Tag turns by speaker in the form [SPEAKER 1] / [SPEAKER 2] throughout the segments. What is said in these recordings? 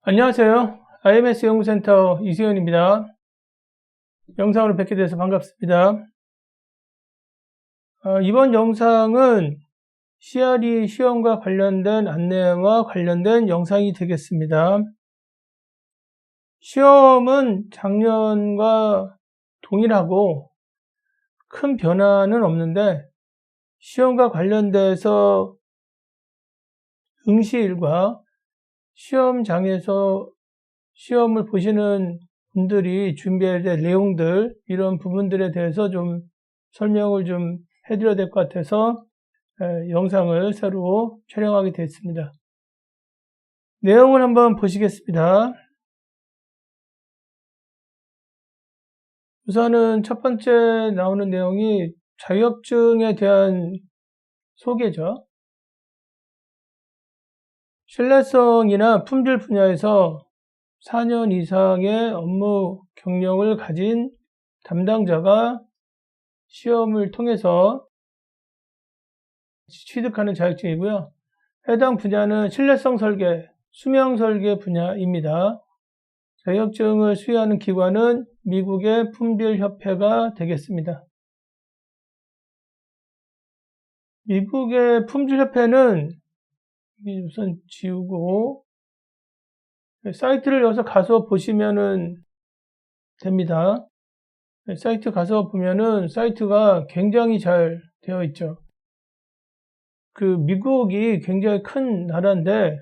[SPEAKER 1] 안녕하세요. IMS 연구센터 이수연입니다. 영상으로 뵙게 돼서 반갑습니다. 이번 영상은 CRE 시험과 관련된 안내와 관련된 영상이 되겠습니다. 시험은 작년과 동일하고 큰 변화는 없는데 시험과 관련돼서 응시일과 시험장에서 시험을 보시는 분들이 준비해야 될 내용들, 이런 부분들에 대해서 좀 설명을 좀 해드려야 될 것 같아서 영상을 새로 촬영하게 됐습니다. 내용을 한번 보시겠습니다. 우선은 첫 번째 나오는 내용이 자격증에 대한 소개죠. 신뢰성이나 품질 분야에서 4년 이상의 업무 경력을 가진 담당자가 시험을 통해서 취득하는 자격증이고요. 해당 분야는 신뢰성 설계, 수명 설계 분야입니다. 자격증을 수여하는 기관은 미국의 품질협회가 되겠습니다. 미국의 품질협회는 우선 지우고 사이트를 여기서 가서 보시면은 됩니다. 사이트 가서 보면은 사이트가 굉장히 잘 되어 있죠. 미국이 굉장히 큰 나라인데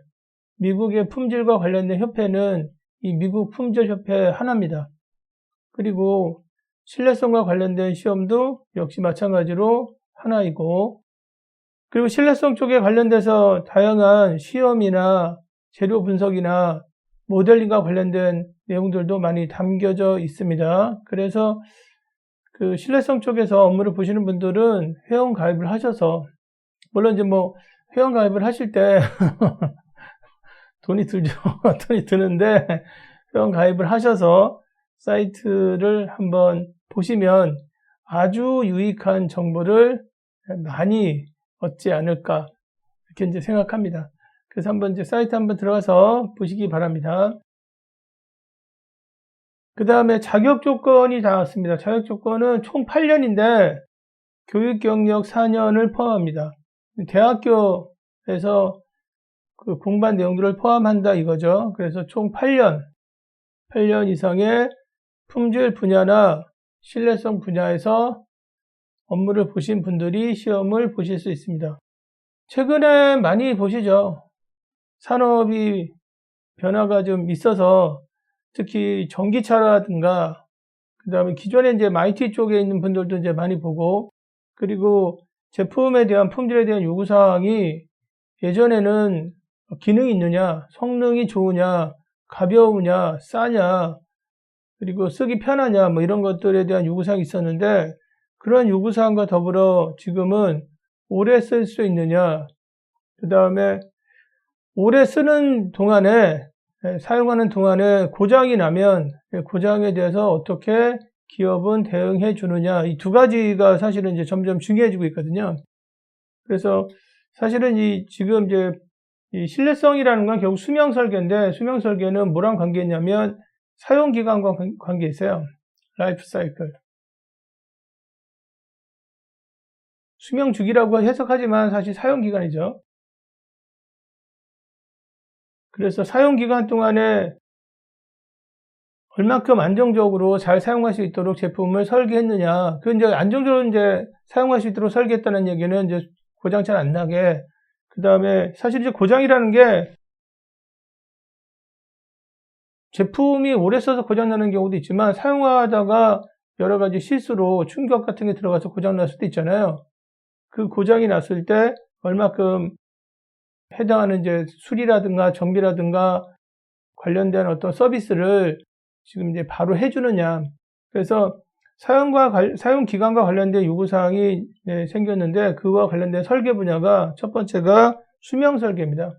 [SPEAKER 1] 미국의 품질과 관련된 협회는 이 미국 품질협회 하나입니다. 그리고 신뢰성과 관련된 시험도 역시 마찬가지로 하나이고, 그리고 신뢰성 쪽에 관련돼서 다양한 시험이나 재료 분석이나 모델링과 관련된 내용들도 많이 담겨져 있습니다. 그래서 신뢰성 쪽에서 업무를 보시는 분들은 회원 가입을 하셔서, 물론 이제 회원 가입을 하실 때 돈이 들죠. 돈이 드는데 회원 가입을 하셔서 사이트를 한번 보시면 아주 유익한 정보를 많이 얻지 않을까, 이렇게 이제 생각합니다. 그래서 한번 이제 사이트 한번 들어가서 보시기 바랍니다. 그 다음에 자격 조건이 나왔습니다. 자격 조건은 총 8년인데 교육 경력 4년을 포함합니다. 대학교에서 공부한 내용들을 포함한다 이거죠. 그래서 총 8년 이상의 품질 분야나 신뢰성 분야에서 업무를 보신 분들이 시험을 보실 수 있습니다. 최근에 많이 보시죠. 산업이 변화가 좀 있어서 특히 전기차라든가, 그 다음에 기존에 이제 IT 쪽에 있는 분들도 이제 많이 보고, 그리고 제품에 대한 품질에 대한 요구사항이 예전에는 기능이 있느냐, 성능이 좋으냐, 가벼우냐, 싸냐, 그리고 쓰기 편하냐, 이런 것들에 대한 요구사항이 있었는데, 그런 요구사항과 더불어 지금은 오래 쓸 수 있느냐, 그 다음에 오래 쓰는 동안에, 사용하는 동안에 고장이 나면 고장에 대해서 어떻게 기업은 대응해 주느냐, 이 두 가지가 사실은 이제 점점 중요해지고 있거든요. 그래서 사실은 지금 이제 이 신뢰성이라는 건 결국 수명 설계인데, 수명 설계는 뭐랑 관계 있냐면 사용 기간과 관계 있어요. 라이프 사이클. 수명 주기라고 해석하지만 사실 사용 기간이죠. 그래서 사용 기간 동안에 얼만큼 안정적으로 잘 사용할 수 있도록 제품을 설계했느냐. 이제 안정적으로 이제 사용할 수 있도록 설계했다는 얘기는 이제 고장 잘 안 나게. 그 다음에 사실 이제 고장이라는 게 제품이 오래 써서 고장 나는 경우도 있지만 사용하다가 여러 가지 실수로 충격 같은 게 들어가서 고장 날 수도 있잖아요. 그 고장이 났을 때 얼마큼 해당하는 이제 수리라든가 정비라든가 관련된 어떤 서비스를 지금 이제 바로 해주느냐. 그래서 사용 기간과 관련된 요구사항이 생겼는데, 그와 관련된 설계 분야가 첫 번째가 수명 설계입니다.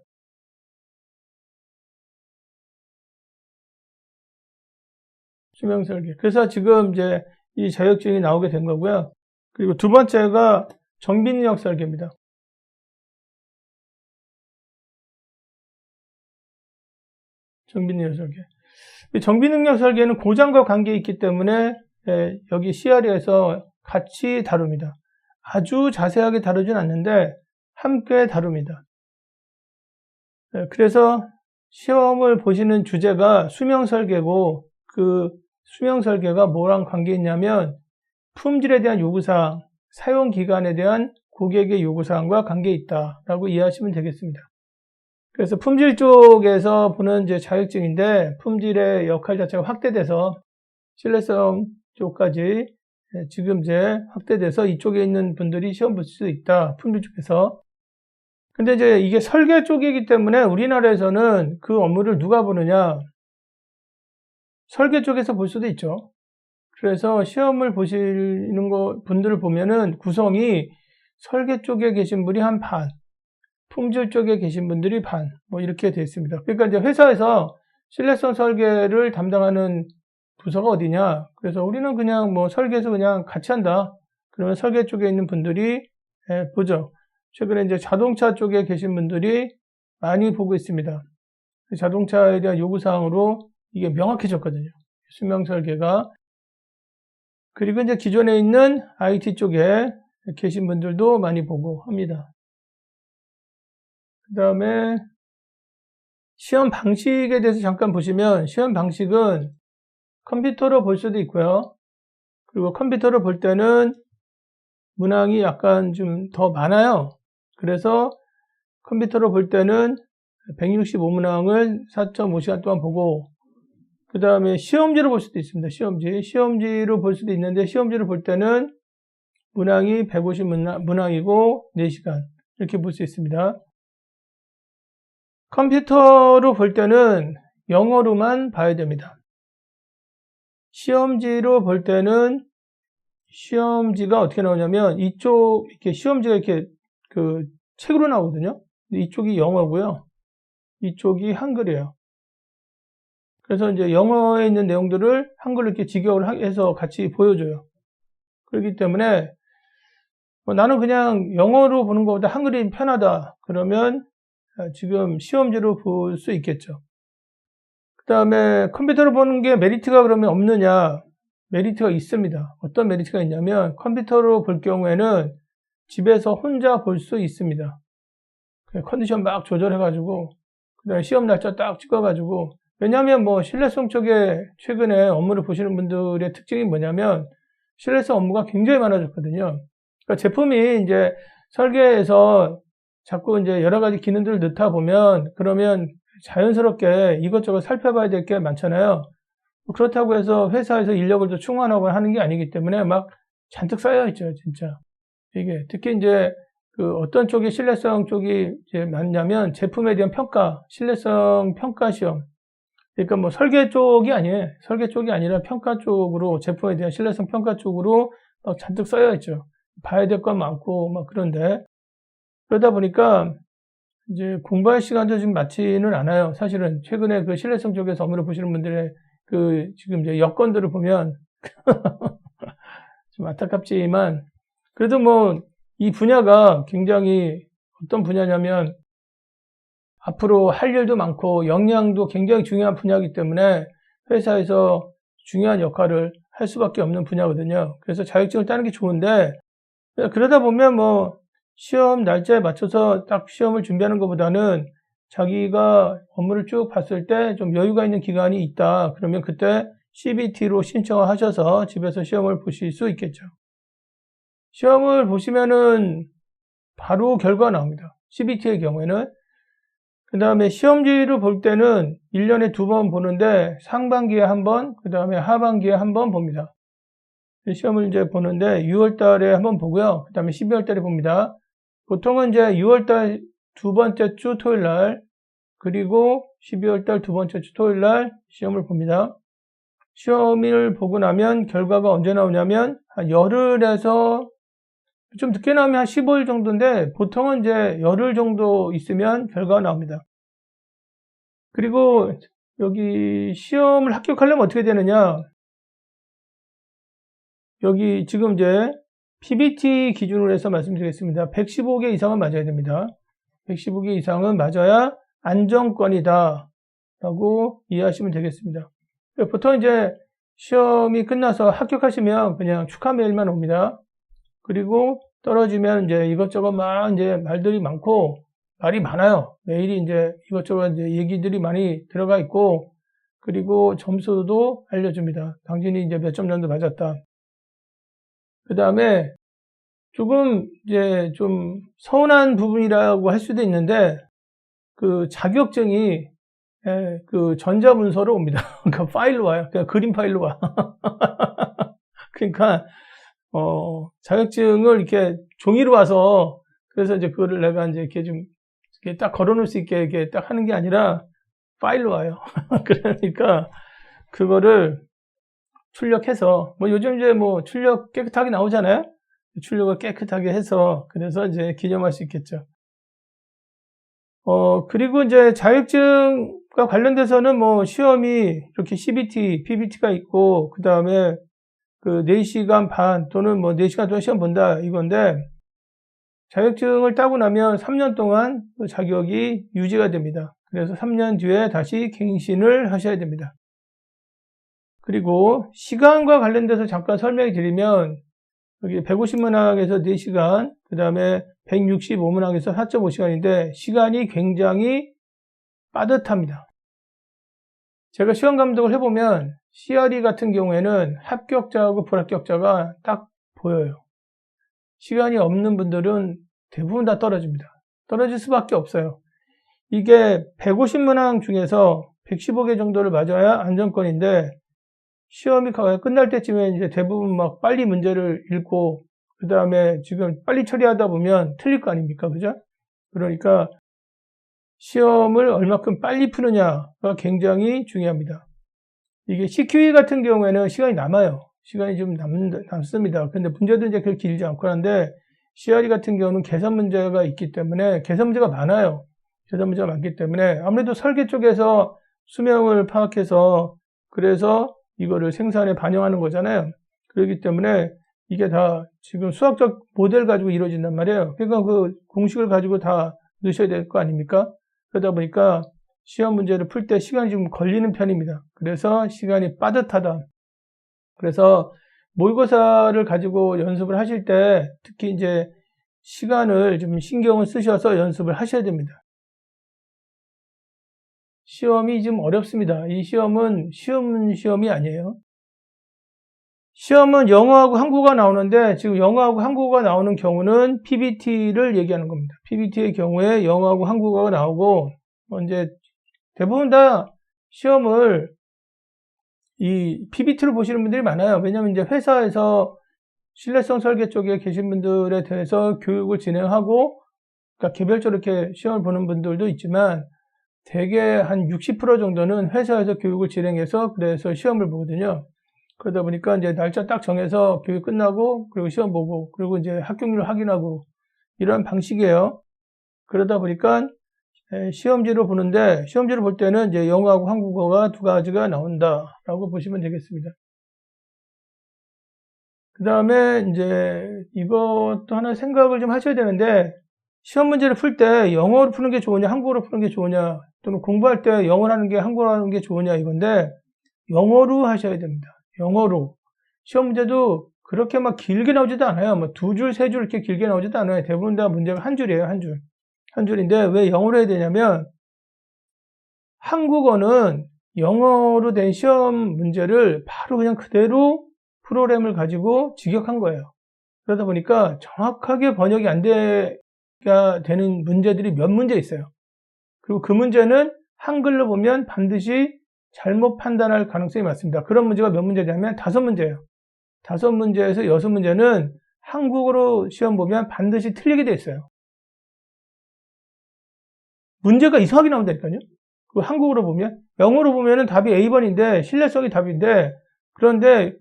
[SPEAKER 1] 수명 설계. 그래서 지금 이제 이 자격증이 나오게 된 거고요. 그리고 두 번째가 정비 능력 설계입니다. 정비능력 설계. 정비능력 설계는 고장과 관계 있기 때문에 여기 CR에서 같이 다룹니다. 아주 자세하게 다루진 않는데 함께 다룹니다. 그래서 시험을 보시는 주제가 수명 설계고 그 수명 설계가 뭐랑 관계 있냐면 품질에 대한 요구사항, 사용 기간에 대한 고객의 요구사항과 관계 있다라고 이해하시면 되겠습니다. 그래서 품질 쪽에서 보는 이제 자격증인데 품질의 역할 자체가 확대돼서 신뢰성 쪽까지 지금 이제 확대돼서 이쪽에 있는 분들이 시험 볼 수 있다. 품질 쪽에서. 근데 이제 이게 설계 쪽이기 때문에 우리나라에서는 그 업무를 누가 보느냐? 설계 쪽에서 볼 수도 있죠. 그래서 시험을 보시는 분들을 보면은 구성이 설계 쪽에 계신 분이 한 반, 품질 쪽에 계신 분들이 반, 뭐 이렇게 되어 있습니다. 그러니까 이제 회사에서 신뢰성 설계를 담당하는 부서가 어디냐? 그래서 우리는 그냥 뭐 설계에서 그냥 같이 한다. 그러면 설계 쪽에 있는 분들이 보죠. 최근에 이제 자동차 쪽에 계신 분들이 많이 보고 있습니다. 자동차에 대한 요구사항으로 이게 명확해졌거든요. 수명 설계가. 그리고 이제 기존에 있는 IT 쪽에 계신 분들도 많이 보고 합니다. 그 다음에 시험 방식에 대해서 잠깐 보시면 시험 방식은 컴퓨터로 볼 수도 있고요. 그리고 컴퓨터로 볼 때는 문항이 약간 좀 더 많아요. 그래서 컴퓨터로 볼 때는 165문항을 4.5시간 동안 보고 그 다음에 시험지로 볼 수도 있습니다. 시험지로 볼 수도 있는데 시험지로 볼 때는 문항이 150문항이고 4시간 이렇게 볼 수 있습니다. 컴퓨터로 볼 때는 영어로만 봐야 됩니다. 시험지로 볼 때는 시험지가 어떻게 나오냐면 이쪽 이렇게 시험지가 이렇게 그 책으로 나오거든요. 이쪽이 영어고요. 이쪽이 한글이에요. 그래서 이제 영어에 있는 내용들을 한글로 이렇게 직역을 해서 같이 보여줘요. 그렇기 때문에 나는 그냥 영어로 보는 것보다 한글이 편하다. 그러면 지금 시험지로 볼 수 있겠죠. 그 다음에 컴퓨터로 보는 게 메리트가 그러면 없느냐? 메리트가 있습니다. 어떤 메리트가 있냐면 컴퓨터로 볼 경우에는 집에서 혼자 볼 수 있습니다. 컨디션 막 조절해가지고 그다음에 시험 날짜 딱 찍어가지고 왜냐하면 뭐 신뢰성 쪽에 최근에 업무를 보시는 분들의 특징이 뭐냐면 신뢰성 업무가 굉장히 많아졌거든요. 그러니까 제품이 이제 설계에서 자꾸 이제 여러 가지 기능들을 넣다 보면 그러면 자연스럽게 이것저것 살펴봐야 될 게 많잖아요. 그렇다고 해서 회사에서 인력을 더 충원하고 하는 게 아니기 때문에 막 잔뜩 쌓여 있죠, 진짜. 이게 특히 이제 그 어떤 쪽이 신뢰성 쪽이 이제 맞냐면 제품에 대한 평가, 신뢰성 평가 시험. 그러니까 뭐 설계 쪽이 아니에요. 설계 쪽이 아니라 평가 쪽으로 제품에 대한 신뢰성 평가 쪽으로 막 잔뜩 쌓여 있죠. 봐야 될 건 많고 막 그런데 그러다 보니까 이제 공부할 시간도 지금 많지는 않아요. 사실은 최근에 그 신뢰성 쪽에서 업무를 보시는 분들의 그 지금 이제 여건들을 보면 좀 안타깝지만 그래도 뭐 이 분야가 굉장히 어떤 분야냐면 앞으로 할 일도 많고 역량도 굉장히 중요한 분야이기 때문에 회사에서 중요한 역할을 할 수밖에 없는 분야거든요. 그래서 자격증을 따는 게 좋은데 그러다 보면 뭐 시험 날짜에 맞춰서 딱 시험을 준비하는 것보다는 자기가 업무를 쭉 봤을 때 좀 여유가 있는 기간이 있다. 그러면 그때 CBT로 신청을 하셔서 집에서 시험을 보실 수 있겠죠. 시험을 보시면은 바로 결과가 나옵니다. CBT의 경우에는. 그 다음에 시험지를 볼 때는 1년에 2번 보는데 상반기에 한 번, 그 다음에 하반기에 한 번 봅니다. 시험을 이제 보는데 6월 달에 한 번 보고요. 그 다음에 12월 달에 봅니다. 보통은 이제 6월 달 두 번째 주 토요일 날, 그리고 12월 달 두 번째 주 토요일 날 시험을 봅니다. 시험을 보고 나면 결과가 언제 나오냐면 한 열흘에서 좀 늦게 나오면 한 15일 정도인데 보통은 이제 열흘 정도 있으면 결과가 나옵니다. 그리고 여기 시험을 합격하려면 어떻게 되느냐? 여기 지금 이제 PBT 기준으로 해서 말씀드리겠습니다. 115개 이상은 맞아야 됩니다. 115개 이상은 맞아야 안정권이다 라고 이해하시면 되겠습니다. 보통 이제 시험이 끝나서 합격하시면 그냥 축하 메일만 옵니다. 그리고 떨어지면 이제 이것저것 막 이제 말들이 많고, 말이 많아요. 메일이 이제 이것저것 이제 얘기들이 많이 들어가 있고, 그리고 점수도 알려줍니다. 당신이 이제 몇 점 정도 맞았다. 그 다음에 조금 이제 좀 서운한 부분이라고 할 수도 있는데, 그 자격증이 그 전자문서로 옵니다. 그러니까 파일로 와요. 그냥 그림 파일로 와. 그러니까 자격증을 이렇게 종이로 와서, 그래서 이제 그거를 내가 이제 이렇게 좀 이렇게 딱 걸어놓을 수 있게 이렇게 딱 하는 게 아니라 파일로 와요. 그러니까 그거를 출력해서, 뭐 요즘 이제 뭐 출력 깨끗하게 나오잖아요. 출력을 깨끗하게 해서, 그래서 이제 기념할 수 있겠죠. 그리고 이제 자격증과 관련돼서는 뭐 시험이 이렇게 CBT, PBT가 있고, 그 다음에 그 4시간 반 또는 뭐 4시간 동안 시험 본다 이건데, 자격증을 따고 나면 3년 동안 그 자격이 유지가 됩니다. 그래서 3년 뒤에 다시 갱신을 하셔야 됩니다. 그리고 시간과 관련돼서 잠깐 설명해 드리면, 여기 150문항에서 4시간, 그 다음에 165문항에서 4.5시간인데 시간이 굉장히 빠듯합니다. 제가 시험 감독을 해보면 CRE 같은 경우에는 합격자하고 불합격자가 딱 보여요. 시간이 없는 분들은 대부분 다 떨어집니다. 떨어질 수밖에 없어요. 이게 150문항 중에서 115개 정도를 맞아야 안정권인데, 시험이 끝날 때쯤에 이제 대부분 막 빨리 문제를 읽고, 그 다음에 지금 빨리 처리하다 보면 틀릴 거 아닙니까? 그죠? 그러니까 시험을 얼마큼 빨리 푸느냐가 굉장히 중요합니다. 이게 CQE 같은 경우에는 시간이 남아요. 시간이 좀 남습니다. 근데 문제도 이제 그렇게 길지 않고 한데, CRE 같은 경우는 계산 문제가 있기 때문에, 계산 문제가 많아요. 계산 문제가 많기 때문에 아무래도 설계 쪽에서 수명을 파악해서, 그래서 이거를 생산에 반영하는 거잖아요. 그렇기 때문에 이게 다 지금 수학적 모델 가지고 이루어진단 말이에요. 그러니까 그 공식을 가지고 다 넣으셔야 될 거 아닙니까? 그러다 보니까 시험 문제를 풀 때 시간이 좀 걸리는 편입니다. 그래서 시간이 빠듯하다. 그래서 모의고사를 가지고 연습을 하실 때 특히 이제 시간을 좀 신경을 쓰셔서 연습을 하셔야 됩니다. 시험이 좀 어렵습니다. 이 시험은 쉬운 시험이 아니에요. 시험은 영어하고 한국어가 나오는데, 지금 영어하고 한국어가 나오는 경우는 PBT를 얘기하는 겁니다. PBT의 경우에 영어하고 한국어가 나오고, 이제 대부분 다 시험을 이 PBT를 보시는 분들이 많아요. 왜냐하면 이제 회사에서 신뢰성 설계 쪽에 계신 분들에 대해서 교육을 진행하고, 그러니까 개별적으로 이렇게 시험을 보는 분들도 있지만, 대개 한 60% 정도는 회사에서 교육을 진행해서 그래서 시험을 보거든요. 그러다 보니까 이제 날짜 딱 정해서 교육 끝나고, 그리고 시험 보고, 그리고 이제 합격률을 확인하고, 이런 방식이에요. 그러다 보니까 시험지를 보는데, 시험지를 볼 때는 이제 영어하고 한국어가 두 가지가 나온다라고 보시면 되겠습니다. 그 다음에 이제 이것도 하나 생각을 좀 하셔야 되는데, 시험 문제를 풀 때 영어로 푸는 게 좋으냐, 한국어로 푸는 게 좋으냐, 또는 공부할 때 영어로 하는 게 한국어로 하는 게 좋으냐 이건데, 영어로 하셔야 됩니다. 영어로. 시험 문제도 그렇게 막 길게 나오지도 않아요. 뭐 2줄, 3줄 이렇게 길게 나오지도 않아요. 대부분 다 문제가 한 줄이에요, 한 줄. 한 줄인데 왜 영어로 해야 되냐면, 한국어는 영어로 된 시험 문제를 바로 그냥 그대로 프로그램을 가지고 직역한 거예요. 그러다 보니까 정확하게 번역이 안 되는 문제들이 몇 문제 있어요. 그리고 그 문제는 한글로 보면 반드시 잘못 판단할 가능성이 많습니다. 그런 문제가 몇 문제냐면 5문제예요. 5문제에서 6문제는 한국어로 시험 보면 반드시 틀리게 돼 있어요. 문제가 이상하게 나온다니까요. 그 한국어로 보면. 영어로 보면은 답이 A번인데 신뢰성이 답인데, 그런데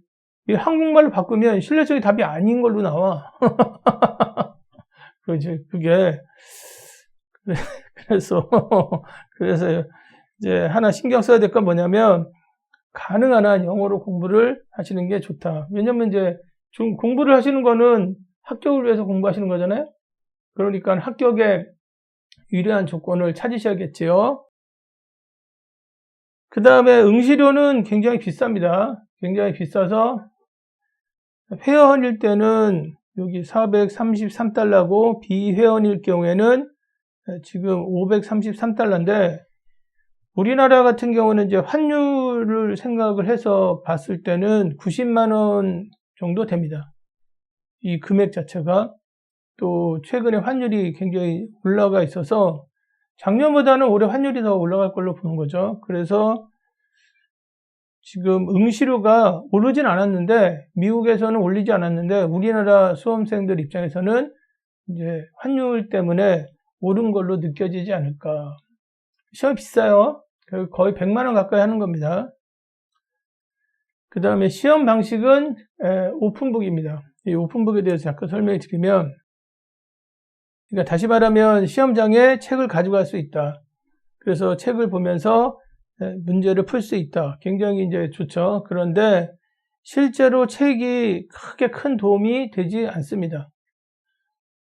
[SPEAKER 1] 이 한국말로 바꾸면 신뢰성이 답이 아닌 걸로 나와. 그게 그래서 이제 하나 신경 써야 될 건 뭐냐면, 가능한 한 영어로 공부를 하시는 게 좋다. 왜냐면 이제 공부를 하시는 거는 합격을 위해서 공부하시는 거잖아요. 그러니까 합격에 유리한 조건을 찾으셔야겠지요. 그 다음에 응시료는 굉장히 비쌉니다. 굉장히 비싸서 회원일 때는 여기 433달러고 비회원일 경우에는 지금 533달러인데 우리나라 같은 경우는 이제 환율을 생각을 해서 봤을 때는 90만 원 정도 됩니다. 이 금액 자체가. 또 최근에 환율이 굉장히 올라가 있어서 작년보다는 올해 환율이 더 올라갈 걸로 보는 거죠. 그래서 지금 응시료가 오르진 않았는데 미국에서는 올리지 않았는데 우리나라 수험생들 입장에서는 이제 환율 때문에 오른 걸로 느껴지지 않을까. 시험이 비싸요. 거의 100만 원 가까이 하는 겁니다. 그 다음에 시험 방식은 오픈북입니다. 이 오픈북에 대해서 잠깐 설명해 드리면, 그러니까 다시 말하면 시험장에 책을 가져갈 수 있다. 그래서 책을 보면서 문제를 풀 수 있다. 굉장히 이제 좋죠. 그런데 실제로 책이 크게 큰 도움이 되지 않습니다.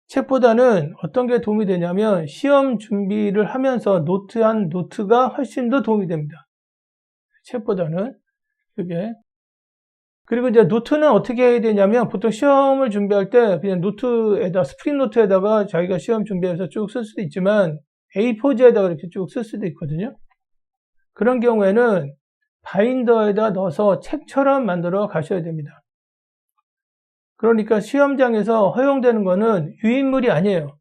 [SPEAKER 1] 책보다는 어떤 게 도움이 되냐면 시험 준비를 하면서 노트가 훨씬 더 도움이 됩니다. 책보다는. 그게. 그리고 이제 노트는 어떻게 해야 되냐면 보통 시험을 준비할 때 그냥 스프링 노트에다가 자기가 시험 준비해서 쭉 쓸 수도 있지만 A4지에다가 이렇게 쭉 쓸 수도 있거든요. 그런 경우에는 바인더에다 넣어서 책처럼 만들어 가셔야 됩니다. 그러니까 시험장에서 허용되는 거는 유인물이 아니에요.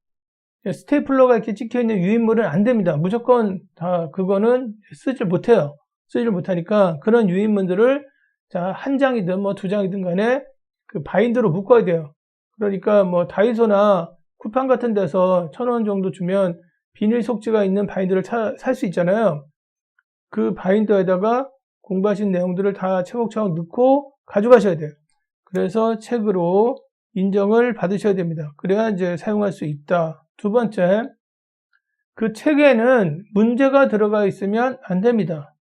[SPEAKER 1] 스테이플러가 이렇게 찍혀있는 유인물은 안 됩니다. 무조건 다 그거는 쓰질 못해요. 쓰질 못하니까 그런 유인물들을 한 장이든 뭐 2장이든 간에 그 바인더로 묶어야 돼요. 그러니까 뭐 다이소나 쿠팡 같은 데서 1,000원 정도 주면 비닐 속지가 있는 바인더를 살 수 있잖아요. 그 바인더에다가 공부하신 내용들을 다 차곡차곡 넣고 가져가셔야 돼요. 그래서 책으로 인정을 받으셔야 됩니다. 그래야 이제 사용할 수 있다. 두 번째, 그 책에는 문제가 들어가 있으면 안 됩니다.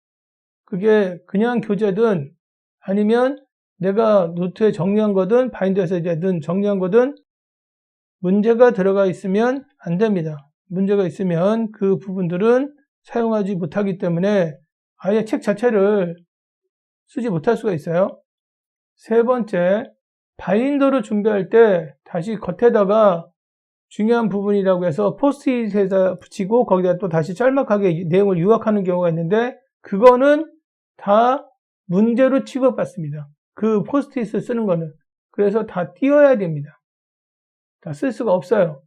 [SPEAKER 1] 그게 그냥 교재든 아니면 내가 노트에 정리한 거든 바인더에서 이제 정리한 거든 문제가 들어가 있으면 안 됩니다. 문제가 있으면 그 부분들은 사용하지 못하기 때문에 아예 책 자체를 쓰지 못할 수가 있어요. 세 번째, 바인더로 준비할 때 다시 겉에다가 중요한 부분이라고 해서 포스트잇에다 붙이고 거기다 또 다시 짤막하게 내용을 요약하는 경우가 있는데 그거는 다 문제로 취급받습니다. 그 포스트잇을 쓰는 거는. 그래서 다 띄워야 됩니다. 다 쓸 수가 없어요.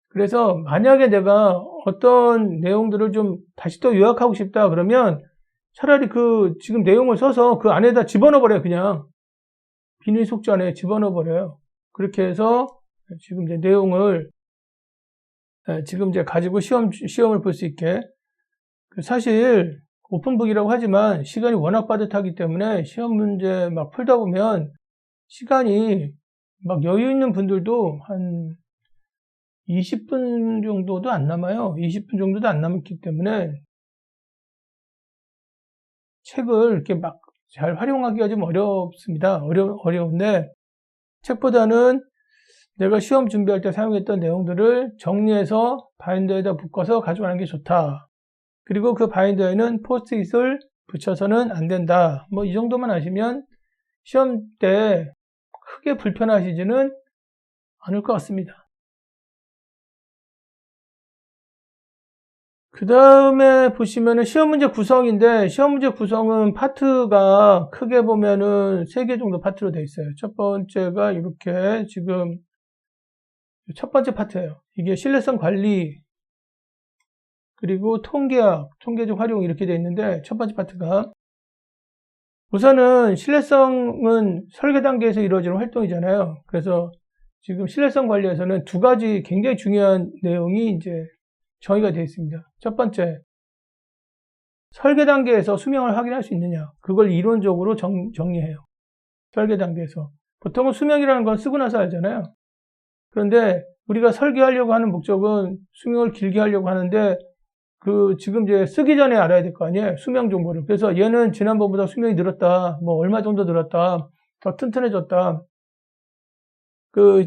[SPEAKER 1] 그래서 만약에 내가 어떤 내용들을 좀 다시 또 요약하고 싶다 그러면 차라리 그 지금 내용을 써서 그 안에다 집어넣어 버려요. 그냥 비닐 속지 안에 집어넣어 버려요. 그렇게 해서 지금 이제 내용을 지금 이제 가지고 시험을 볼 수 있게. 사실 오픈북이라고 하지만 시간이 워낙 빠듯하기 때문에 시험 문제 막 풀다 보면 시간이 막 여유 있는 분들도 한 20분 정도도 안 남아요. 20분 정도도 안 남았기 때문에 책을 이렇게 막 잘 활용하기가 좀 어렵습니다. 어려운데 책보다는 내가 시험 준비할 때 사용했던 내용들을 정리해서 바인더에다 묶어서 가져가는 게 좋다. 그리고 그 바인더에는 포스트잇을 붙여서는 안 된다. 뭐 이 정도만 아시면 시험 때 크게 불편하시지는 않을 것 같습니다. 그 다음에 보시면은 시험 문제 구성인데 시험 문제 구성은 파트가 크게 보면은 3개 정도 파트로 되어 있어요. 첫 번째가 이렇게 지금 첫 번째 파트예요. 이게 신뢰성 관리 그리고 통계학, 통계적 활용 이렇게 되어 있는데 첫 번째 파트가 우선은 신뢰성은 설계 단계에서 이루어지는 활동이잖아요. 그래서 지금 신뢰성 관리에서는 2가지 굉장히 중요한 내용이 이제 정의가 되어 있습니다. 첫 번째, 설계 단계에서 수명을 확인할 수 있느냐. 그걸 이론적으로 정리해요. 설계 단계에서. 보통은 수명이라는 건 쓰고 나서 알잖아요. 그런데 우리가 설계하려고 하는 목적은 수명을 길게 하려고 하는데 지금 이제 쓰기 전에 알아야 될 거 아니에요. 수명 정보를. 그래서 얘는 지난번보다 수명이 늘었다. 뭐 얼마 정도 늘었다. 더 튼튼해졌다.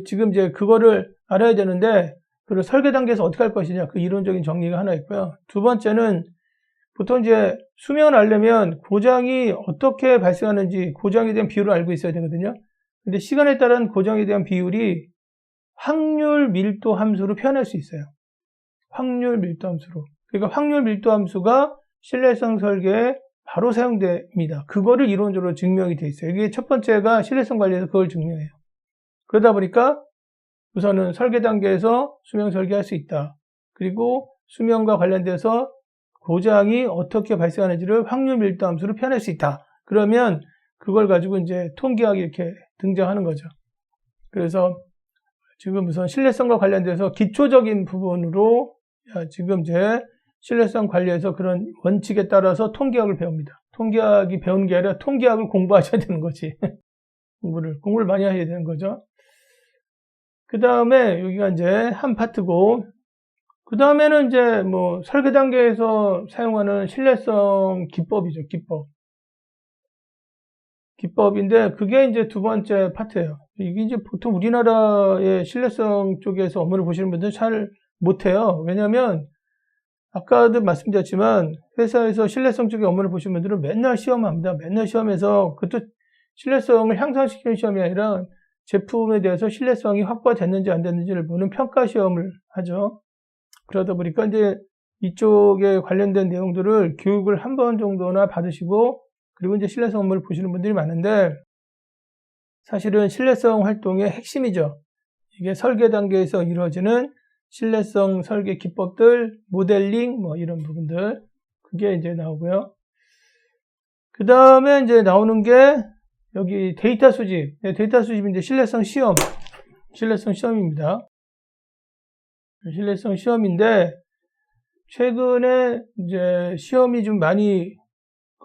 [SPEAKER 1] 지금 이제 그거를 알아야 되는데 그리고 설계 단계에서 어떻게 할 것이냐. 그 이론적인 정리가 하나 있고요. 두 번째는 보통 이제 수명을 알려면 고장이 어떻게 발생하는지 고장에 대한 비율을 알고 있어야 되거든요. 근데 시간에 따른 고장에 대한 비율이 확률 밀도 함수로 표현할 수 있어요. 확률 밀도 함수로. 그러니까 확률 밀도 함수가 신뢰성 설계에 바로 사용됩니다. 그거를 이론적으로 증명이 돼 있어요. 이게 첫 번째가 신뢰성 관리에서 그걸 증명해요. 그러다 보니까 우선은 설계 단계에서 수명 설계할 수 있다. 그리고 수명과 관련돼서 고장이 어떻게 발생하는지를 확률 밀도 함수로 표현할 수 있다. 그러면 그걸 가지고 이제 통계학이 이렇게 등장하는 거죠. 그래서 지금 우선 신뢰성과 관련돼서 기초적인 부분으로 지금 이제 신뢰성 관리에서 그런 원칙에 따라서 통계학을 배웁니다. 통계학이 배우는 게 아니라 통계학을 공부하셔야 되는 거지. 공부를 많이 하셔야 되는 거죠. 그 다음에 여기가 이제 한 파트고, 그 다음에는 이제 뭐 설계 단계에서 사용하는 신뢰성 기법이죠. 기법인데 그게 이제 두 번째 파트예요. 이게 이제 보통 우리나라의 신뢰성 쪽에서 업무를 보시는 분들은 잘 못해요. 왜냐하면 아까도 말씀드렸지만 회사에서 신뢰성 쪽에 업무를 보시는 분들은 맨날 시험합니다. 맨날 시험해서 그것도 신뢰성을 향상시키는 시험이 아니라 제품에 대해서 신뢰성이 확보됐는지 안 됐는지를 보는 평가 시험을 하죠. 그러다 보니까 이제 이쪽에 관련된 내용들을 교육을 한 번 정도나 받으시고 그리고 이제 신뢰성 업무를 보시는 분들이 많은데 사실은 신뢰성 활동의 핵심이죠. 이게 설계 단계에서 이루어지는 신뢰성 설계 기법들, 모델링 뭐 이런 부분들 그게 이제 나오고요. 그 다음에 이제 나오는 게 여기 데이터 수집. 데이터 수집인데 신뢰성 시험입니다. 신뢰성 시험인데 최근에 이제 시험이 좀 많이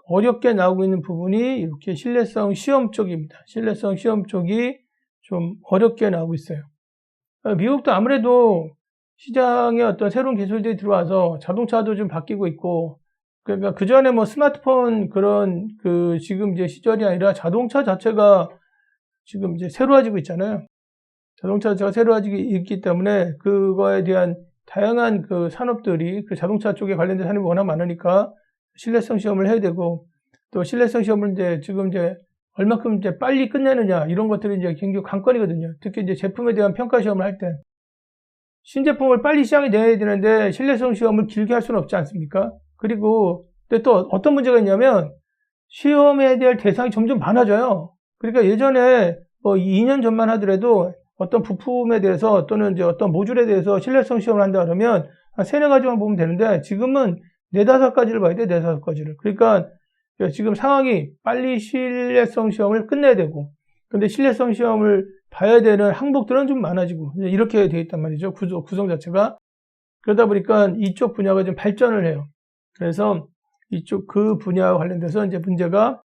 [SPEAKER 1] 어렵게 나오고 있는 부분이 이렇게 신뢰성 시험 쪽입니다. 신뢰성 시험 쪽이 좀 어렵게 나오고 있어요. 미국도 아무래도 시장에 어떤 새로운 기술들이 들어와서 자동차도 좀 바뀌고 있고, 그러니까 그 전에 뭐 스마트폰 그런 지금 이제 시절이 아니라 자동차 자체가 지금 이제 새로워지고 있잖아요. 자동차 자체가 새로워지고 있기 때문에 그거에 대한 다양한 그 산업들이 그 자동차 쪽에 관련된 산업이 워낙 많으니까 신뢰성 시험을 해야 되고 또 신뢰성 시험을 이제 지금 이제 얼마큼 이제 빨리 끝내느냐 이런 것들이 이제 굉장히 관건이거든요. 특히 이제 제품에 대한 평가 시험을 할 때 신제품을 빨리 시장에 내야 되는데 신뢰성 시험을 길게 할 수는 없지 않습니까? 그리고 또 어떤 문제가 있냐면 시험에 대한 대상이 점점 많아져요. 그러니까 예전에 뭐 2년 전만 하더라도 어떤 부품에 대해서 또는 이제 어떤 모듈에 대해서 신뢰성 시험을 한다 그러면 한 3-4가지만 보면 되는데 지금은 4-5가지를 봐야 돼, 4-5가지를. 그러니까 지금 상황이 빨리 신뢰성 시험을 끝내야 되고 근데 신뢰성 시험을 봐야 되는 항목들은 좀 많아지고 이렇게 되어 있단 말이죠. 구성 자체가. 그러다 보니까 이쪽 분야가 좀 발전을 해요. 그래서 이쪽 그 분야와 관련돼서 이제 문제가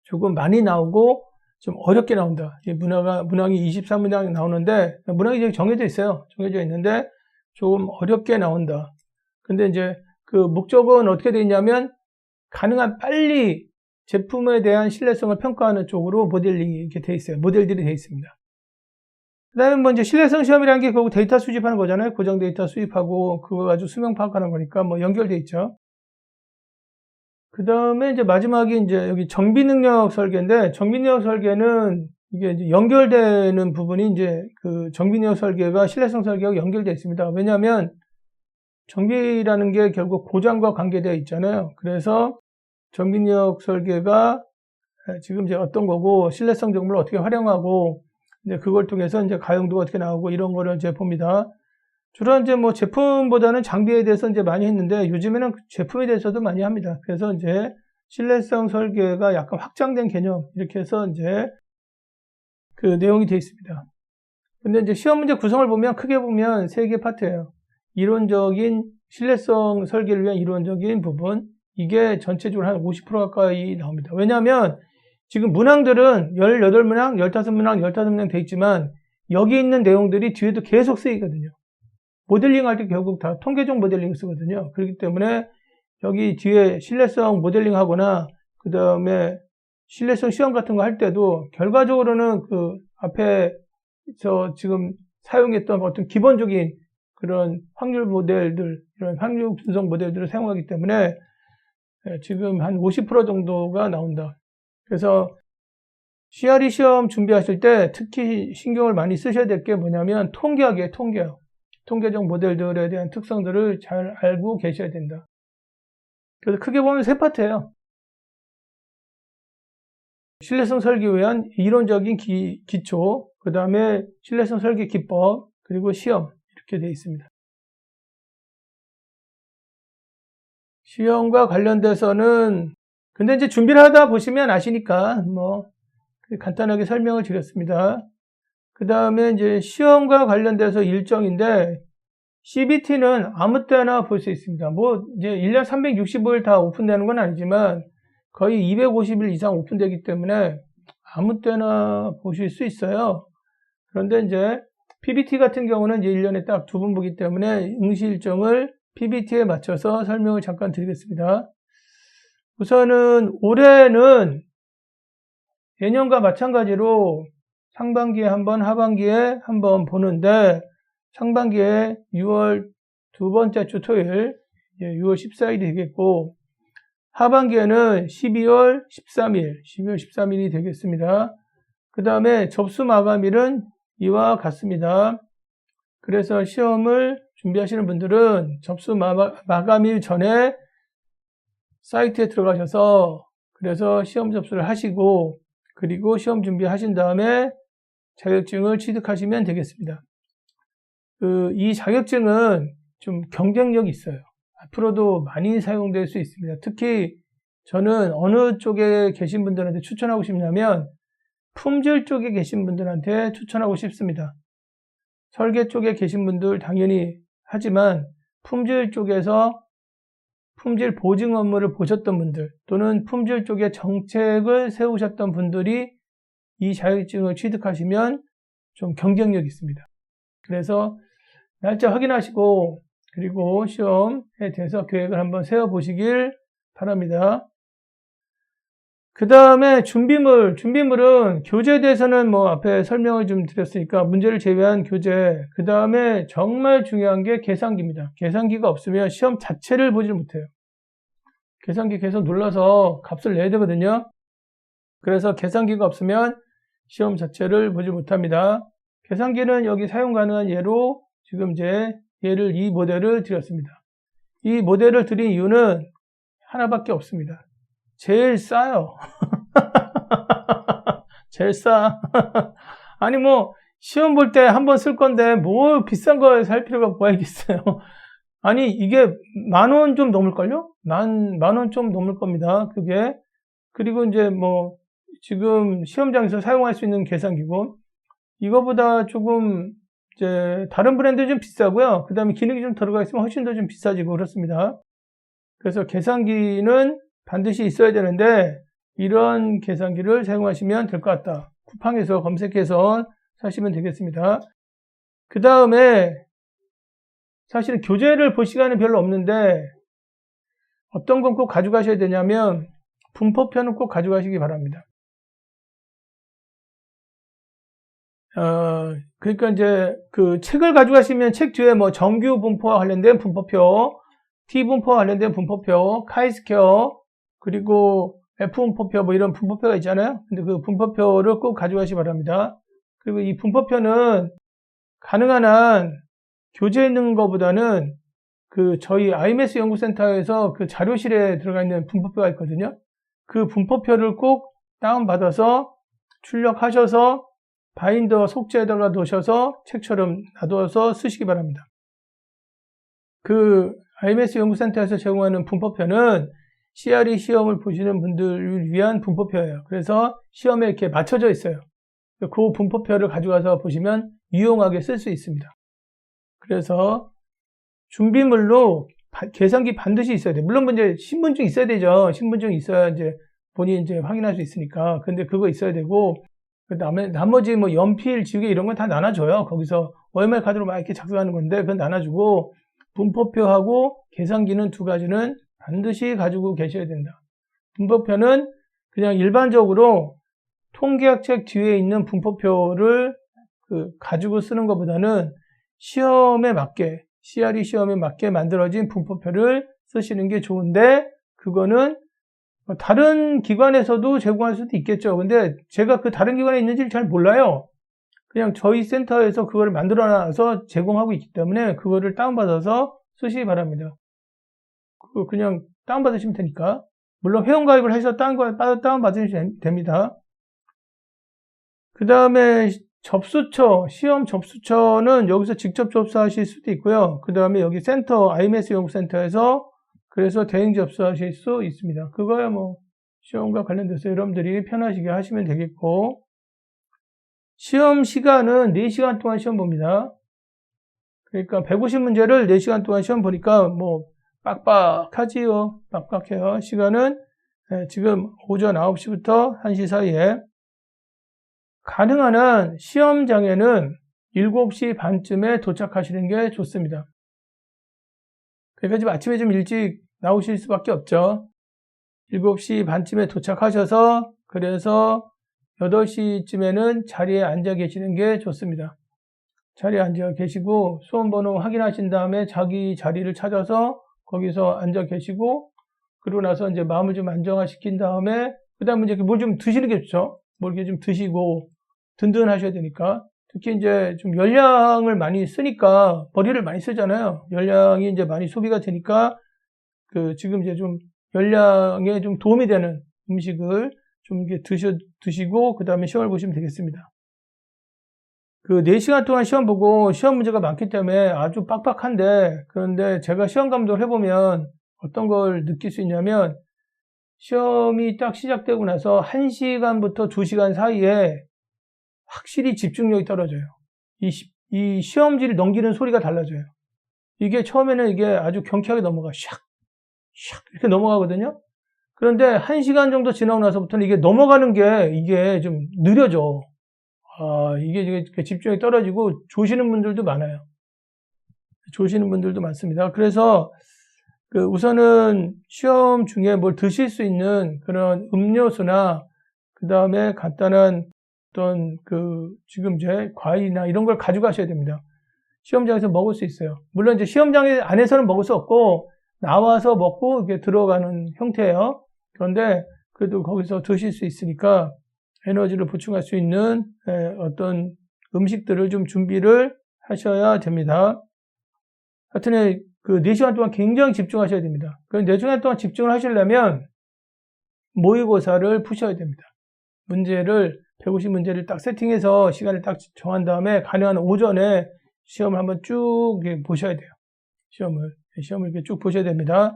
[SPEAKER 1] 조금 많이 나오고 좀 어렵게 나온다. 문항이 23문항이 나오는데 문항이 이제 정해져 있어요. 정해져 있는데 조금 어렵게 나온다. 근데 이제 그 목적은 어떻게 되어 있냐면 가능한 빨리 제품에 대한 신뢰성을 평가하는 쪽으로 모델링이 이렇게 돼 있어요. 모델들이 돼 있습니다. 그 다음에 뭐 이제 신뢰성 시험이라는 게 결국 데이터 수집하는 거잖아요. 고정 데이터 수집하고 그거 가지고 수명 파악하는 거니까 뭐 연결돼 있죠. 그 다음에 이제 마지막이 이제 여기 정비 능력 설계인데 정비 능력 설계는 이게 이제 연결되는 부분이 이제 그 정비 능력 설계가 신뢰성 설계하고 연결되어 있습니다. 왜냐하면 정비라는 게 결국 고장과 관계되어 있잖아요. 그래서 정비 능력 설계가 지금 이제 어떤 거고 신뢰성 정보를 어떻게 활용하고 이제 그걸 통해서 이제 가용도가 어떻게 나오고 이런 거를 이제 봅니다. 주로 이제 뭐 제품보다는 장비에 대해서 이제 많이 했는데 요즘에는 제품에 대해서도 많이 합니다. 그래서 이제 신뢰성 설계가 약간 확장된 개념 이렇게 해서 이제 그 내용이 되어 있습니다. 근데 이제 시험 문제 구성을 보면 크게 보면 3개 파트예요. 이론적인 신뢰성 설계를 위한 이론적인 부분 이게 전체적으로 한 50% 가까이 나옵니다. 왜냐하면 지금 문항들은 18문항, 15문항, 15문항 돼 있지만 여기 있는 내용들이 뒤에도 계속 쓰이거든요. 모델링 할 때 결국 다 통계적 모델링을 쓰거든요. 그렇기 때문에 여기 뒤에 신뢰성 모델링 하거나 그 다음에 신뢰성 시험 같은 거 할 때도 결과적으로는 그 앞에서 지금 사용했던 어떤 기본적인 그런 확률 모델들, 이런 확률 분석 모델들을 사용하기 때문에 지금 한 50% 정도가 나온다. 그래서 CRE 시험 준비하실 때 특히 신경을 많이 쓰셔야 될 게 뭐냐면 통계학이에요, 통계학. 통계적 모델들에 대한 특성들을 잘 알고 계셔야 된다. 그래서 크게 보면 세 파트예요. 신뢰성 설계에 의한 이론적인 기초, 그 다음에 신뢰성 설계 기법, 그리고 시험 이렇게 되어 있습니다. 시험과 관련돼서는 근데 이제 준비를 하다 보시면 아시니까 뭐 간단하게 설명을 드렸습니다. 그 다음에 이제 시험과 관련돼서 일정인데 CBT는 아무 때나 볼 수 있습니다. 뭐 이제 1년 365일 다 오픈되는 건 아니지만 거의 250일 이상 오픈되기 때문에 아무 때나 보실 수 있어요. 그런데 이제 PBT 같은 경우는 이제 1년에 딱 2번 보기 때문에 응시 일정을 PBT에 맞춰서 설명을 잠깐 드리겠습니다. 우선은 올해는 예년과 마찬가지로 상반기에 한 번, 하반기에 한 번 보는데 상반기에 6월 두 번째 주 토요일, 6월 14일이 되겠고 하반기에는 12월 13일이 되겠습니다. 그 다음에 접수 마감일은 이와 같습니다. 그래서 시험을 준비하시는 분들은 접수 마감일 전에 사이트에 들어가셔서 그래서 시험 접수를 하시고 그리고 시험 준비하신 다음에 자격증을 취득하시면 되겠습니다. 이 자격증은 좀 경쟁력이 있어요. 앞으로도 많이 사용될 수 있습니다. 특히 저는 어느 쪽에 계신 분들한테 추천하고 싶냐면 품질 쪽에 계신 분들한테 추천하고 싶습니다. 설계 쪽에 계신 분들 당연히 하지만 품질 쪽에서 품질 보증 업무를 보셨던 분들 또는 품질 쪽에 정책을 세우셨던 분들이 이 자격증을 취득하시면 좀 경쟁력이 있습니다. 그래서 날짜 확인하시고 그리고 시험에 대해서 계획을 한번 세워보시길 바랍니다. 그 다음에 준비물은 교재에 대해서는 뭐 앞에 설명을 좀 드렸으니까 문제를 제외한 교재, 그 다음에 정말 중요한 게 계산기입니다. 계산기가 없으면 시험 자체를 보질 못해요. 계산기 계속 눌러서 값을 내야 되거든요. 그래서 계산기가 없으면 시험 자체를 보지 못합니다. 계산기는 여기 사용 가능한 예로 지금 이제 이 모델을 드렸습니다. 이 모델을 드린 이유는 하나밖에 없습니다. 제일 싸요. 제일 싸. 아니 뭐 시험 볼 때 한번 쓸 건데 뭐 비싼 거 살 필요가 뭐가 있겠어요. 아니 이게 10,000원 좀 넘을걸요? 만 원 좀 넘을 겁니다. 그게. 그리고 이제 뭐 지금 시험장에서 사용할 수 있는 계산기고 이거보다 조금 이제 다른 브랜드 좀 비싸고요. 그 다음에 기능이 좀 들어가 있으면 훨씬 더 좀 비싸지고 그렇습니다. 그래서 계산기는 반드시 있어야 되는데 이런 계산기를 사용하시면 될 것 같다. 쿠팡에서 검색해서 사시면 되겠습니다. 그 다음에 사실은 교재를 볼 시간은 별로 없는데 어떤 건 꼭 가져가셔야 되냐면 분포표는 꼭 가져가시기 바랍니다. 그러니까 이제 그 책을 가져가시면 책 뒤에 뭐 정규 분포와 관련된 분포표, T 분포와 관련된 분포표, 카이스퀘어, 그리고 F 분포표 뭐 이런 분포표가 있잖아요. 근데 그 분포표를 꼭 가져가시기 바랍니다. 그리고 이 분포표는 가능한 한 교재에 있는 것보다는 그 저희 IMS 연구센터에서 그 자료실에 들어가 있는 분포표가 있거든요. 그 분포표를 꼭 다운받아서 출력하셔서 바인더 속재에다가 넣으셔서 책처럼 놔둬서 쓰시기 바랍니다. 그 IMS 연구센터에서 제공하는 분포표는 CRE 시험을 보시는 분들을 위한 분포표예요. 그래서 시험에 이렇게 맞춰져 있어요. 그 분포표를 가져가서 보시면 유용하게 쓸 수 있습니다. 그래서 준비물로 계산기 반드시 있어야 돼요. 물론 이제 신분증 있어야 되죠. 신분증 있어야 이제 본인이 이제 확인할 수 있으니까. 근데 그거 있어야 되고, 그 다음에 나머지 뭐 연필, 지우개 이런 건 다 나눠줘요. 거기서 월말 카드로 막 이렇게 작성하는 건데, 그건 나눠주고, 분포표하고 계산기는 두 가지는 반드시 가지고 계셔야 된다. 분포표는 그냥 일반적으로 통계학책 뒤에 있는 분포표를 가지고 쓰는 것보다는 시험에 맞게, CRE 시험에 맞게 만들어진 분포표를 쓰시는 게 좋은데, 그거는 다른 기관에서도 제공할 수도 있겠죠. 근데 제가 그 다른 기관에 있는지를 잘 몰라요. 그냥 저희 센터에서 그거를 만들어놔서 제공하고 있기 때문에 그거를 다운받아서 쓰시기 바랍니다. 그냥 다운받으시면 되니까. 물론 회원가입을 해서 다운받으시면 됩니다. 그 다음에 접수처, 시험 접수처는 여기서 직접 접수하실 수도 있고요. 그 다음에 여기 센터, IMS 연구센터에서 그래서 대행 접수하실 수 있습니다. 그거야 뭐 시험과 관련돼서 여러분들이 편하시게 하시면 되겠고, 시험 시간은 4시간 동안 시험 봅니다. 그러니까 150문제를 4시간 동안 시험 보니까 뭐 빡빡하지요. 빡빡해요. 시간은 지금 오전 9시부터 1시 사이에, 가능한 한 시험장에는 7시 반쯤에 도착하시는 게 좋습니다. 그러니까 지금 아침에 좀 일찍 나오실 수밖에 없죠. 7시 반쯤에 도착하셔서 그래서 8시쯤에는 자리에 앉아 계시는 게 좋습니다. 자리에 앉아 계시고 수험번호 확인하신 다음에 자기 자리를 찾아서 거기서 앉아 계시고, 그러고 나서 이제 마음을 좀 안정화시킨 다음에 그 다음에 이제 뭘 좀 드시는 게 좋죠. 뭘 이렇게 좀 드시고 든든하셔야 되니까. 특히 이제 좀 열량을 많이 쓰니까 머리를 많이 쓰잖아요. 열량이 이제 많이 소비가 되니까 지금 이제 좀 열량에 좀 도움이 되는 음식을 좀 이렇게 드시고 그 다음에 시험을 보시면 되겠습니다. 4시간 동안 시험 보고 시험 문제가 많기 때문에 아주 빡빡한데, 그런데 제가 시험 감독을 해보면 어떤 걸 느낄 수 있냐면, 시험이 딱 시작되고 나서 1시간부터 2시간 사이에 확실히 집중력이 떨어져요. 이 시험지를 넘기는 소리가 달라져요. 이게 처음에는 이게 아주 경쾌하게 넘어가, 샥 이렇게 넘어가거든요. 그런데 1시간 정도 지나고 나서부터는 이게 넘어가는 게 이게 좀 느려져. 이게 집중력이 떨어지고 조시는 분들도 많아요. 조시는 분들도 많습니다. 그래서 우선은 시험 중에 뭘 드실 수 있는 그런 음료수나 그 다음에 간단한 어떤 지금 이제 과일이나 이런 걸 가져가셔야 됩니다. 시험장에서 먹을 수 있어요. 물론 이제 시험장 안에서는 먹을 수 없고 나와서 먹고 이렇게 들어가는 형태예요. 그런데 그래도 거기서 드실 수 있으니까 에너지를 보충할 수 있는 어떤 음식들을 좀 준비를 하셔야 됩니다. 하여튼 4시간 동안 굉장히 집중하셔야 됩니다. 그 4시간 동안 집중을 하시려면 모의고사를 푸셔야 됩니다. 150문제를 딱 세팅해서 시간을 딱 정한 다음에 가능한 오전에 시험을 한번 쭉 보셔야 돼요. 시험을 이렇게 쭉 보셔야 됩니다.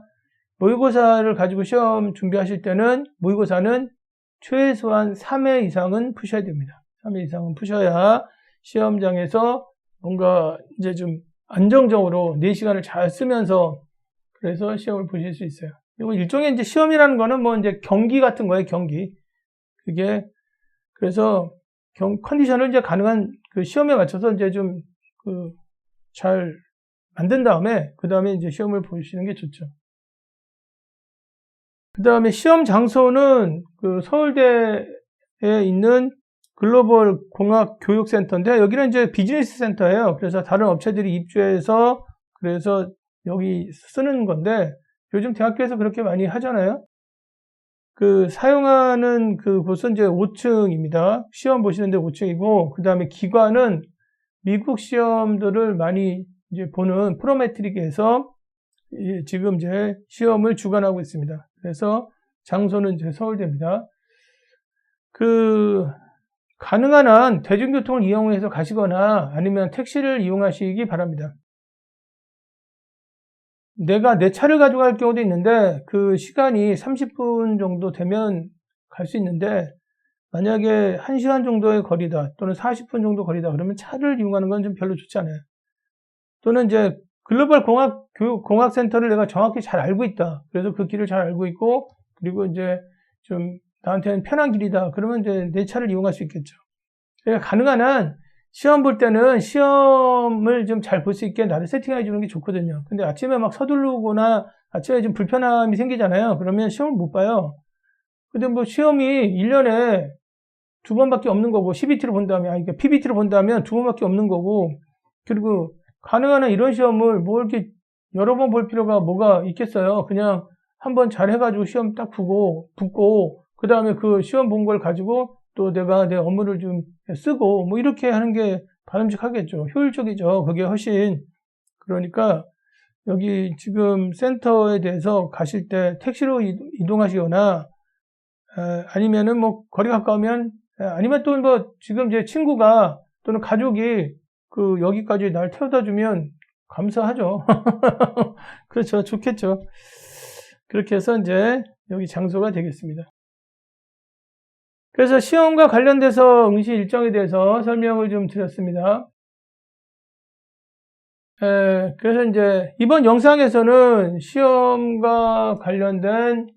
[SPEAKER 1] 모의고사를 가지고 시험 준비하실 때는 모의고사는 최소한 3회 이상은 푸셔야 됩니다. 3회 이상은 푸셔야 시험장에서 뭔가 이제 좀 안정적으로 4시간을 잘 쓰면서 그래서 시험을 보실 수 있어요. 이거 일종의 이제 시험이라는 거는 뭐 이제 경기 같은 거예요, 경기. 그게 그래서 컨디션을 이제 가능한 시험에 맞춰서 이제 좀 잘 만든 다음에 그 다음에 이제 시험을 보시는 게 좋죠. 그 다음에 시험 장소는 서울대에 있는 글로벌 공학 교육센터인데, 여기는 이제 비즈니스 센터예요. 그래서 다른 업체들이 입주해서 그래서 여기 쓰는 건데, 요즘 대학교에서 그렇게 많이 하잖아요. 사용하는 곳은 이제 5층입니다. 시험 보시는데 5층이고, 그 다음에 기관은 미국 시험들을 많이 이제 보는 프로메트릭에서 지금 이제 시험을 주관하고 있습니다. 그래서 장소는 이제 서울대입니다. 가능한 한 대중교통을 이용해서 가시거나 아니면 택시를 이용하시기 바랍니다. 내가 내 차를 가져갈 경우도 있는데 그 시간이 30분 정도 되면 갈 수 있는데, 만약에 1시간 정도의 거리다 또는 40분 정도 거리다 그러면 차를 이용하는 건 좀 별로 좋지 않아요. 또는 이제 글로벌 공학센터를 내가 정확히 잘 알고 있다. 그래서 그 길을 잘 알고 있고, 그리고 이제 좀 나한테는 편한 길이다. 그러면 이제 내 차를 이용할 수 있겠죠. 그러니까 가능한 한 시험 볼 때는 시험을 좀 잘 볼 수 있게 나를 세팅해 주는 게 좋거든요. 근데 아침에 막 서두르거나 아침에 좀 불편함이 생기잖아요. 그러면 시험을 못 봐요. 근데 뭐 시험이 1년에 2번밖에 없는 거고, CBT로 본다면, 그러니까 PBT로 본다면 2번밖에 없는 거고, 그리고 가능한 한 이런 시험을 뭐 이렇게 여러 번 볼 필요가 뭐가 있겠어요. 그냥 한번 잘 해가지고 시험 딱 붙고, 그 다음에 그 시험 본 걸 가지고 또 내가 내 업무를 좀 쓰고, 뭐 이렇게 하는 게 바람직하겠죠. 효율적이죠. 그게 훨씬. 그러니까 여기 지금 센터에 대해서 가실 때 택시로 이동하시거나, 아니면은 뭐 거리 가까우면, 아니면 또 뭐 지금 제 친구가 또는 가족이 그 여기까지 날 태워다 주면 감사하죠. 그렇죠. 좋겠죠. 그렇게 해서 이제 여기 장소가 되겠습니다. 그래서 시험과 관련돼서 응시 일정에 대해서 설명을 좀 드렸습니다. 그래서 이제 이번 영상에서는 시험과 관련된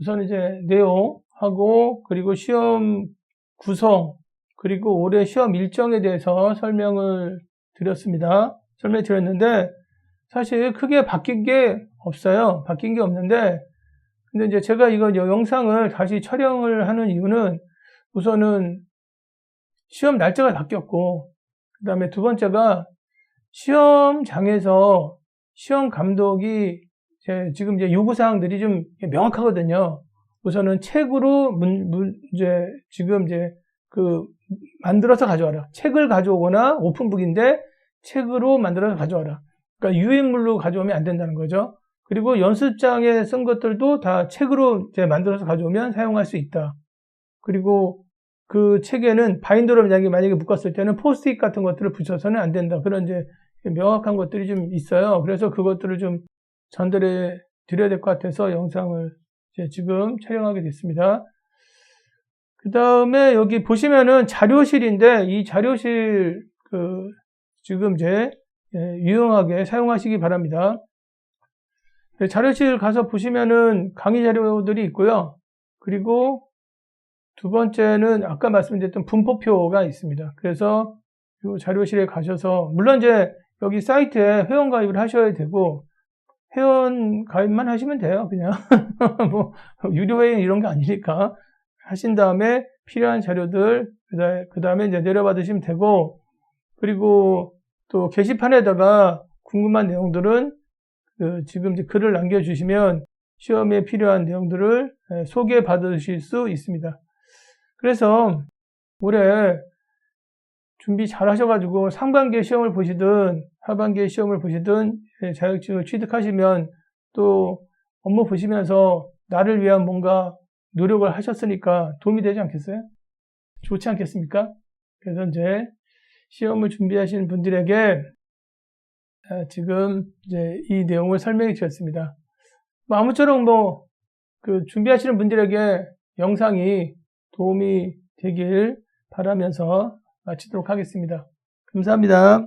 [SPEAKER 1] 우선 이제 내용하고, 그리고 시험 구성, 그리고 올해 시험 일정에 대해서 설명을 드렸는데, 사실 크게 바뀐 게 없어요. 바뀐 게 없는데, 근데 이제 제가 이거 영상을 다시 촬영을 하는 이유는 우선은 시험 날짜가 바뀌었고, 그 다음에 두 번째가 시험장에서 시험 감독이 지금 이제 요구사항들이 좀 명확하거든요. 우선은 책으로 지금 이제 만들어서 가져와라. 책을 가져오거나 오픈북인데 책으로 만들어서 가져와라. 그러니까 유인물로 가져오면 안 된다는 거죠. 그리고 연습장에 쓴 것들도 다 책으로 이제 만들어서 가져오면 사용할 수 있다. 그리고 그 책에는 바인더로 만약에 묶었을 때는 포스트잇 같은 것들을 붙여서는 안 된다. 그런 이제 명확한 것들이 좀 있어요. 그래서 그것들을 좀 전달해 드려야 될 것 같아서 영상을 이제 지금 촬영하게 됐습니다. 그 다음에 여기 보시면은 자료실인데, 이 자료실 지금 이제 유용하게 사용하시기 바랍니다. 자료실 가서 보시면은 강의 자료들이 있고요. 그리고 두 번째는 아까 말씀드렸던 분포표가 있습니다. 그래서 이 자료실에 가셔서, 물론 이제 여기 사이트에 회원 가입을 하셔야 되고, 회원 가입만 하시면 돼요. 그냥 뭐 유료 회원 이런 게 아니니까 하신 다음에 필요한 자료들 그 다음에 이제 내려받으시면 되고, 그리고 또 게시판에다가 궁금한 내용들은 지금 이제 글을 남겨주시면 시험에 필요한 내용들을 소개 받으실 수 있습니다. 그래서 올해 준비 잘 하셔가지고 상반기에 시험을 보시든 하반기에 시험을 보시든 자격증을 취득하시면 또 업무 보시면서 나를 위한 뭔가 노력을 하셨으니까 도움이 되지 않겠어요? 좋지 않겠습니까? 그래서 이제 시험을 준비하시는 분들에게 지금 이제 이 내용을 설명해 주셨습니다. 아무쪼록 준비하시는 분들에게 영상이 도움이 되길 바라면서 마치도록 하겠습니다. 감사합니다.